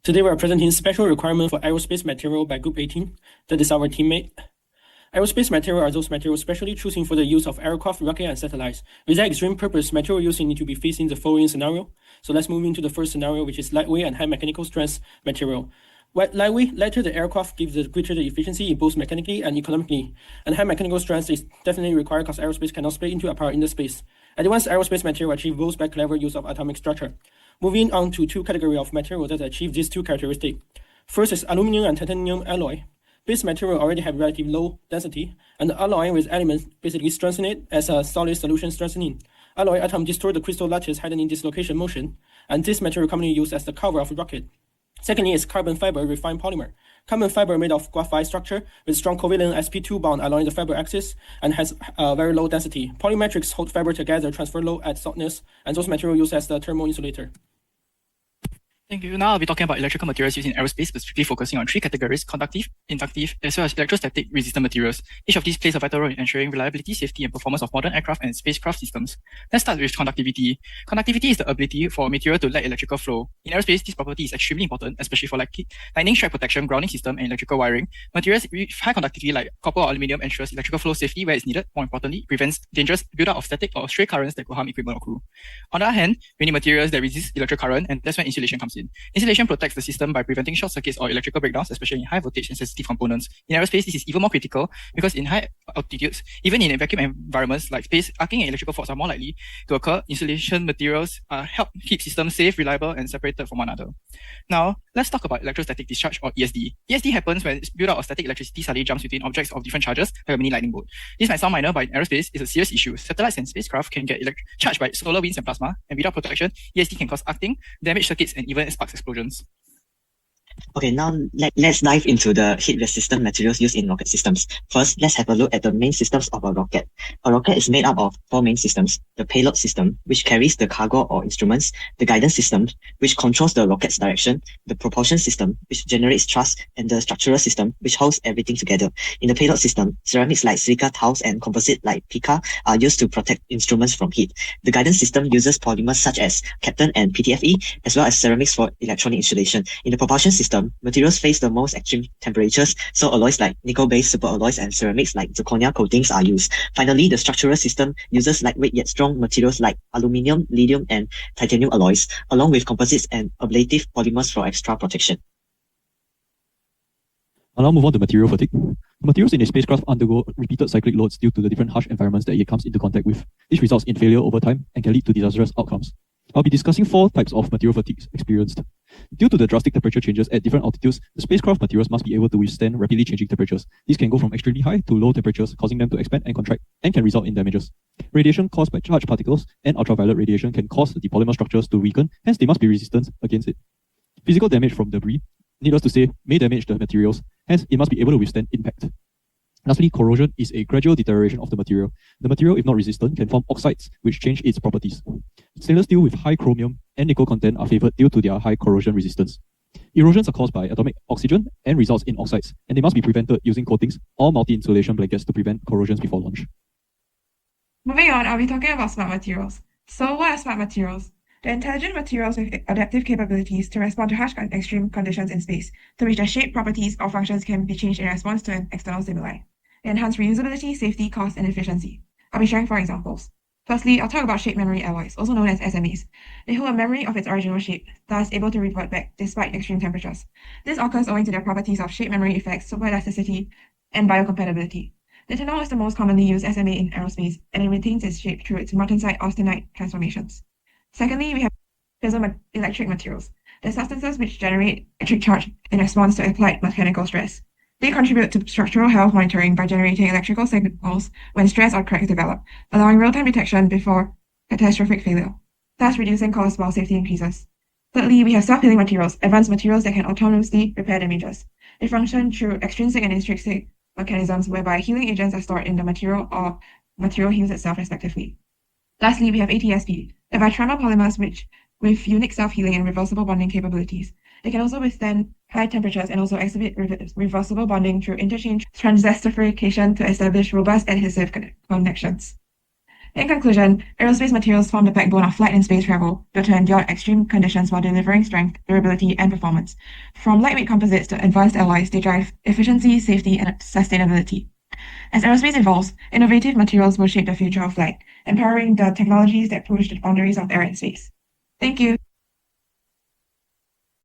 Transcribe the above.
Today we are presenting special requirement for aerospace material by Group 18. That is our teammate. Aerospace material are those materials specially chosen for the use of aircraft, rocket, and satellites. With that extreme purpose, material using need to be facing the following scenario. So let's move into the first scenario, which is lightweight and high mechanical strength material. Lightweight, lighter the aircraft gives the greater the efficiency both mechanically and economically. And high mechanical strength is definitely required because aerospace cannot split into apart in the space. Advanced aerospace material achieve both by clever use of atomic structure. Moving on to two categories of material that achieve these two characteristics. First is aluminum and titanium alloy. Base material already have relatively low density, and the alloy with elements basically strengthen it as a solid solution strengthening. Alloy atom destroy the crystal lattice hidden in dislocation motion, and this material commonly used as the cover of a rocket. Secondly is carbon fiber refined polymer. Carbon fiber made of graphite structure with strong covalent sp2 bond along the fiber axis and has very low density. Polymetrics hold fiber together, transfer load at softness, and those materials used as the thermal insulator. Thank you. Now I'll be talking about electrical materials used in aerospace, specifically focusing on three categories: conductive, inductive, as well as electrostatic resistant materials. Each of these plays a vital role in ensuring reliability, safety, and performance of modern aircraft and spacecraft systems. Let's start with conductivity. Conductivity is the ability for a material to let electrical flow. In aerospace, this property is extremely important, especially for lightning strike protection, grounding system, and electrical wiring. Materials with high conductivity like copper or aluminum ensures electrical flow safely where it's needed. More importantly, prevents dangerous buildup of static or stray currents that could harm equipment or crew. On the other hand, we need materials that resist electric current, and that's when insulation comes in. Insulation protects the system by preventing short circuits or electrical breakdowns, especially in high voltage and sensitive components. In aerospace, this is even more critical because in high altitudes, even in vacuum environments like space, arcing and electrical faults are more likely to occur. Insulation materials help keep systems safe, reliable, and separated from one another. Now, let's talk about electrostatic discharge, or ESD. ESD happens when buildup of static electricity suddenly jumps between objects of different charges, like a mini lightning bolt. This might sound minor, but in aerospace, it's a serious issue. Satellites and spacecraft can get charged by solar winds and plasma, and without protection, ESD can cause arcing, damage circuits, and even sparks explosions. Okay, now let's dive into the heat-resistant materials used in rocket systems. First, let's have a look at the main systems of a rocket. A rocket is made up of four main systems: the payload system, which carries the cargo or instruments; the guidance system, which controls the rocket's direction; the propulsion system, which generates thrust; and the structural system, which holds everything together. In the payload system, ceramics like silica tiles and composite like pica are used to protect instruments from heat. The guidance system uses polymers such as Kapton and PTFE, as well as ceramics for electronic insulation. In the propulsion system, materials face the most extreme temperatures, so alloys like nickel-based superalloys and ceramics like zirconia coatings are used. Finally, the structural system uses lightweight yet strong materials like aluminium, lithium, and titanium alloys, along with composites and ablative polymers for extra protection. I'll now move on to material fatigue. Materials in a spacecraft undergo repeated cyclic loads due to the different harsh environments that it comes into contact with. This results in failure over time and can lead to disastrous outcomes. I'll be discussing four types of material fatigue experienced. Due to the drastic temperature changes at different altitudes, the spacecraft materials must be able to withstand rapidly changing temperatures. These can go from extremely high to low temperatures, causing them to expand and contract, and can result in damages. Radiation caused by charged particles and ultraviolet radiation can cause the polymer structures to weaken, hence they must be resistant against it. Physical damage from debris, needless to say, may damage the materials, hence it must be able to withstand impact. Lastly, corrosion is a gradual deterioration of the material. The material, if not resistant, can form oxides, which change its properties. Stainless steel with high chromium and nickel content are favored due to their high corrosion resistance. Erosions are caused by atomic oxygen and results in oxides, and they must be prevented using coatings or multi-insulation blankets to prevent corrosions before launch. Moving on, I'll be talking about smart materials. So what are smart materials? They're intelligent materials with adaptive capabilities to respond to harsh and extreme conditions in space, to which their shape, properties, or functions can be changed in response to an external stimuli. They enhance reusability, safety, cost, and efficiency. I'll be sharing 4 examples. Firstly, I'll talk about shape memory alloys, also known as SMAs. They hold a memory of its original shape, thus able to revert back despite extreme temperatures. This occurs owing to their properties of shape memory effects, superelasticity, and biocompatibility. Nitinol is the most commonly used SMA in aerospace, and it retains its shape through its martensite-austenite transformations. Secondly, we have piezoelectric materials. They're substances which generate electric charge in response to applied mechanical stress. They contribute to structural health monitoring by generating electrical signals when stress or cracks develop, allowing real-time detection before catastrophic failure, thus reducing costs while safety increases. Thirdly, we have self-healing materials, advanced materials that can autonomously repair damages. They function through extrinsic and intrinsic mechanisms whereby healing agents are stored in the material or material heals itself respectively. Lastly, we have ATSP, they're bitrimer polymers with unique self-healing and reversible bonding capabilities. They can also withstand high temperatures and also exhibit reversible bonding through interchange transesterification to establish robust adhesive connections. In conclusion, aerospace materials form the backbone of flight and space travel, built to endure extreme conditions while delivering strength, durability, and performance. From lightweight composites to advanced alloys, they drive efficiency, safety, and sustainability. As aerospace evolves, innovative materials will shape the future of flight, empowering the technologies that push the boundaries of air and space. Thank you.